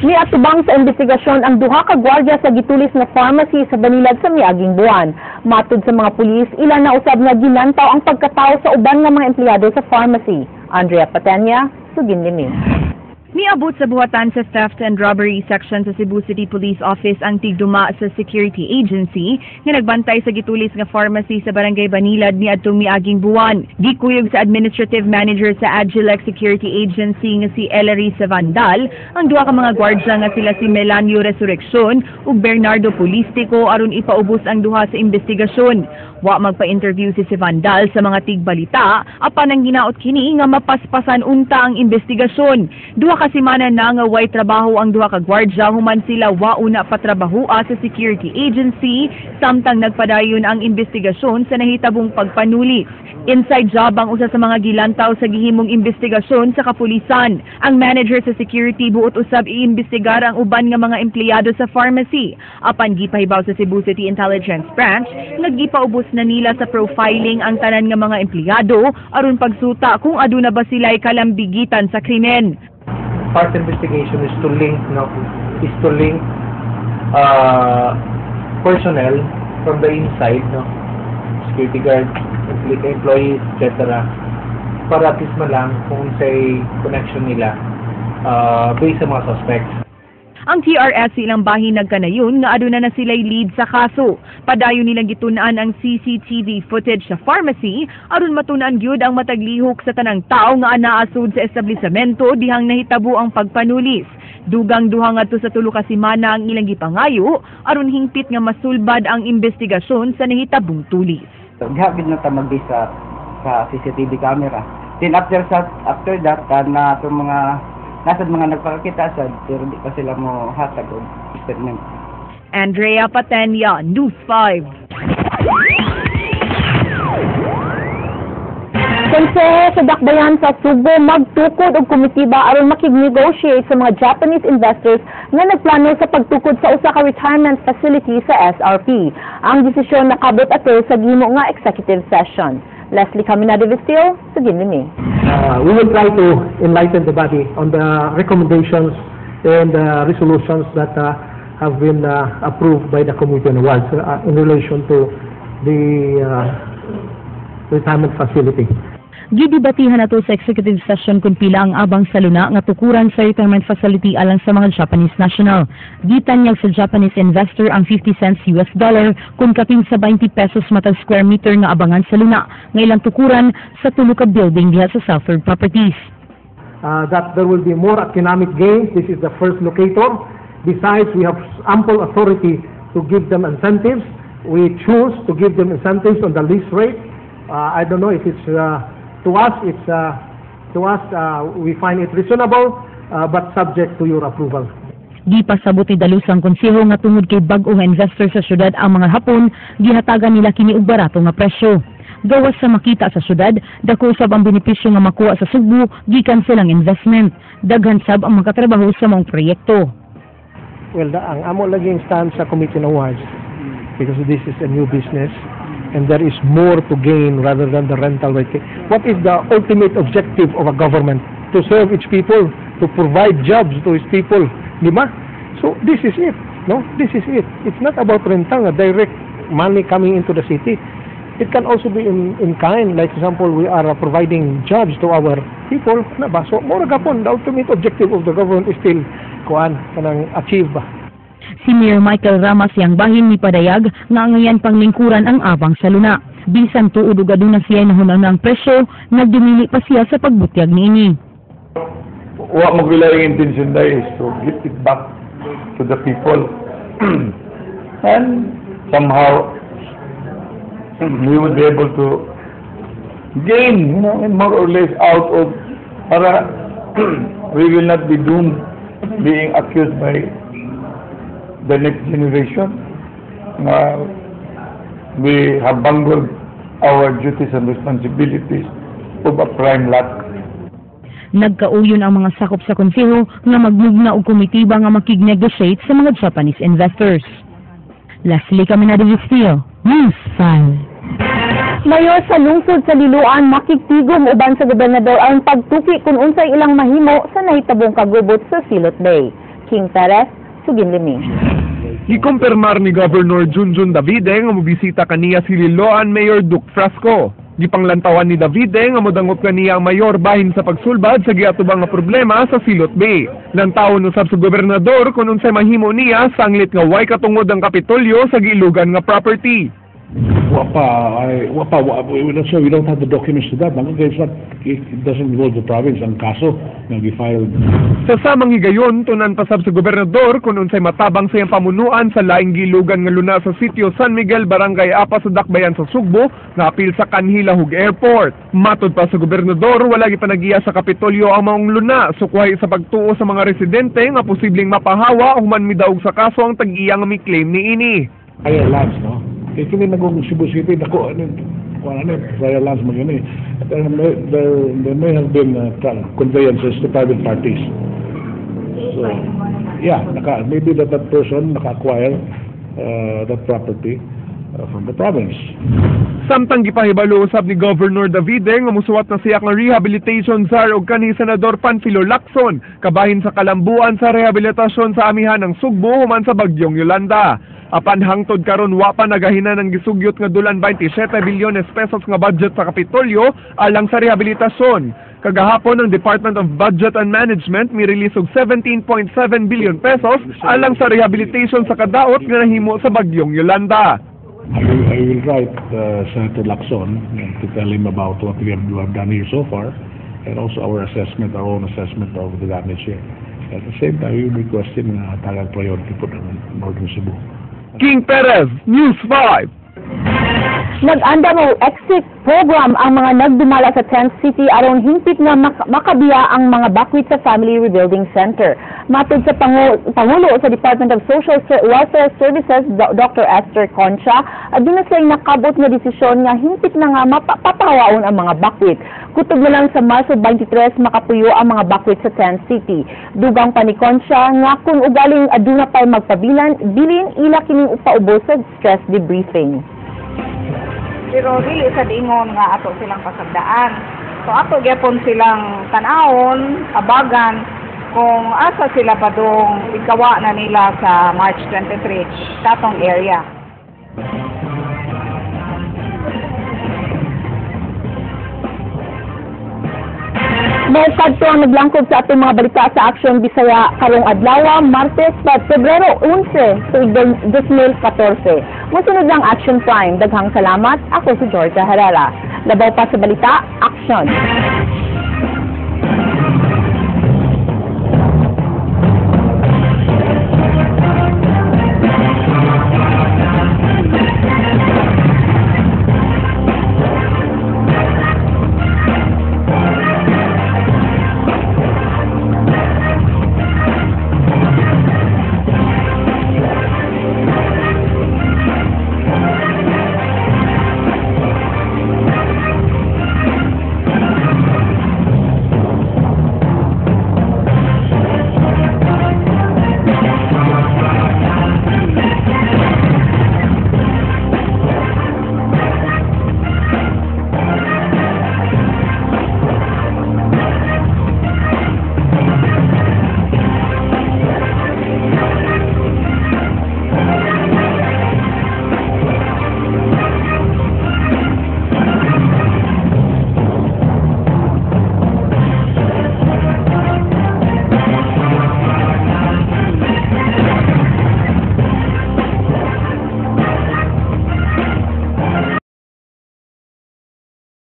Niatubang sa investigasyon ang duha ka gwardiya sa gitulis na pharmacy sa Banilad sa miaging buwan. Matud sa mga pulis, ilan na usab nga ginantaw ang pagkatao sa uban nga mga empleyado sa pharmacy. Andrea Patenya, Sugin Limin. Niabot sa buhatan sa Theft and Robbery Section sa Cebu City Police Office ang tigduma sa Security Agency nga nagbantay sa gitulis nga pharmacy sa Barangay Banilad niadtong miaging buwan. Gikuyog sa Administrative Manager sa Agilex Security Agency nga si Ellery Savandal ang duha ka mga gwardya nga sila si Melanio Resurreccion ug Bernardo Polistico aron ipaubos ang duha sa investigasyon. Wa magpa-interview si Savandal sa mga tigbalita apan ang ginaot kini nga mapaspasan unta ang investigasyon. Duha kasimana na nga way trabaho ang duha ka gwardya human sila wa una patrabahoa sa security agency samtang nagpadayon ang investigasyon sa nahitabong pagpanulis. Inside job ang usa sa mga gilantaw sa gihimong investigasyon sa kapulisan. Ang manager sa security buot usab iimbestigar ang uban nga mga empleyado sa pharmacy. Apan gipahibaw sa Cebu City Intelligence Branch nga gipaubos na nila sa profiling ang tanan nga mga empleyado aron pagsuta kung aduna ba sila'y kalambigitan sa krimen. Part investigation is to link personnel from the inside, security guard, employees, etc. Para at least malang kung say connection nila based sa mga suspects. Ang TRS ilang bahin nagkanayon nga aduna na sila'y lead sa kaso. Padayon nilang gitun-an ang CCTV footage sa pharmacy aron matunan gyud ang mataglihok sa tanang tao nga anaasud sa establisamento dihang nahitabo ang pagpanulis. Dugang duha ngadto sa tulo ka semana ang ilang gipangayo aron hingpit nga masulbad ang investigasyon sa nahitabong tulis. Gihapid na tamagdi sa CCTV camera. Then after that na itong nasad mga nagpakakita sa pero di pa sila mo hatag og statement. Andrea Patenya, News 5. Konsehe sa Dakbayan sa Subo magtukod og komitiba aron makig-negotiate sa mga Japanese investors nga nagplano sa pagtukod sa usa ka retirement facility sa SRP. Ang desisyon nakabot ato sa gihimo nga executive session. Leslie Caminado Vistil, Sugin Limin. We will try to enlighten the body on the recommendations and resolutions that have been approved by the Committee on Awards in relation to the retirement facility. Gidibatihan nato sa executive session kung pila ang abang sa luna nga tukuran sa retirement facility alang sa mga Japanese national. Gitanyag sa Japanese investor ang 50 cents US dollar kung kapin sa 20 pesos matag square meter nga abangan sa luna nga ilang tukuran sa tulo ka building diha sa Southward Properties. That there will be more economic gain. This is the first locator. Besides, we have ample authority to give them incentives. We choose to give them incentives on the lease rate. I don't know if it's to us, we find it reasonable, but subject to your approval. Di pasabot ni dalusang konseho nga tungod kay bag-o nga investor sa syudad ang mga Hapon, gihatagan nila kini og barato nga presyo. Gawas sa makita sa syudad, dako sab ang benepisyo nga makuha sa Cebu gikan silang investment. Daghan sab ang makatrabaho sa mga proyekto. Well, ang amo laging stand sa Committee on Awards because this is a new business. And there is more to gain rather than the rental rate. What is the ultimate objective of a government? To serve its people, to provide jobs to its people. Di ba? So this is it. No? This is it. It's not about rental, direct money coming into the city. It can also be in kind. Like example, we are providing jobs to our people. Na ba? So more gapon, the ultimate objective of the government is still kanang achieve ba? Si Mayor Michael Ramas yang bahin ni padayag nga ngayon panglingkuran ang abang sa luna. Bisan tuod ug aduna siya nahunan ng presyo, nagdumili pa siya sa pagbutyag niini. Wa mo gilayang intention dai is to give it back to the people. And somehow we would be able to gain, and more or less out of para we will not be doomed being accused by the next generation. We have bungled our duties and responsibilities of a prime lot. Nagkauyon ang mga sakop sa konseho nga magmugna og komitiba nga makig-negotiate sa mga Japanese investors. Leslie Caminado Vistil, News 5. Mayor sa lungsod sa Liloan makigtigom uban sa gobernador ang pagtuki kung unsay ilang mahimo sa nahitabong kagubot sa Silot Bay. King Perez, Sugin Liming. Gikumpirmar ni Governor Junjun Davide nga mobisita kaniya si Liloan Mayor Duke Frasco. Gipanglantawan ni Davide nga modangot kaniya ang mayor bahin sa pagsulbad sa giatubang nga problema sa Silot Bay. Lantaon usab sa gobernador kung unsay mahimo niya sanglit nga way katungod ang Kapitolyo sa giilugan nga property. We're not sure. We don't have the documents to that. It doesn't involve the province. Ang kaso na gi-filed. Sa samang higayon, tunan pasab sa gobernador kung unsay matabang sa iyang pamunuan sa laing gilugan nga luna sa sitio San Miguel, Barangay Apa sa Dakbayan sa Sugbo, nga apil sa Kanhilahug Airport. Matod pa sa gobernador, wala gipanagiya sa Kapitolyo ang maong luna, sukwahi sa pagtuo sa mga residente nga posibleng mapahawa human midaog sa kaso ang tag-iya nga mi-claim ni ini. Trial lands, no? Kini nagong Cebu City, trial lands mo yun eh. There may have been conveyances to private parties. So, yeah, maybe that person naka-acquire that property from the province. Samtang gipahibalo usab ni Governor Davide nga musuwat na siya nga rehabilitation czar og kanhi Senador Panfilo Lacson kabahin sa kalambuan sa rehabilitasyon sa amihan ng Sugbo human sa bagyong Yolanda. Apan hangtod karon wa pa nagahina ng gisugyot nga dulan 27 bilyones pesos nga budget sa Kapitolyo alang sa rehabilitasyon. Kagahapon ang Department of Budget and Management mi-release og 17.7 billion pesos alang sa rehabilitation sa kadaot nga nahimo sa bagyong Yolanda. I will write Senator Lacson to tell him about what we have done here so far and also our own assessment of the damage here. At the same time, we will request him na tagal priority po ng Northern Cebu. King Perez, News 5. Nag-anda mo exit program ang mga nagdumala sa Tent City aron hingpit nga makabiya ang mga bakwit sa Family Rebuilding Center. Matod sa Pangulo sa Department of Social Welfare Services, Dr. Esther Concha, aduna silang nakabot nga desisyon nga hingpit na nga mapatawaon ang mga bakwit. Kutob na lang sa Marso 23 makapuyo ang mga bakwit sa Tent City. Dugang pa ni Concha nga kung ugaling aduna pa'y bilin ila kining upaubos sa stress debriefing. Pero dili sa dingon nga ato silang pasagdaan. So ato gyapon silang tanawon, abagan kung asa sila pa dong ikawa na nila sa March 23 sa atong area. Maukad to ang naglangkod sa atong mga balita sa Action Bisaya karong adlaw, Martes, Pebrero 11, tuig 2014. Musunod lang Action Prime. Daghang salamat. Ako si Georgia Herrera. Labaw pa sa balita, Action.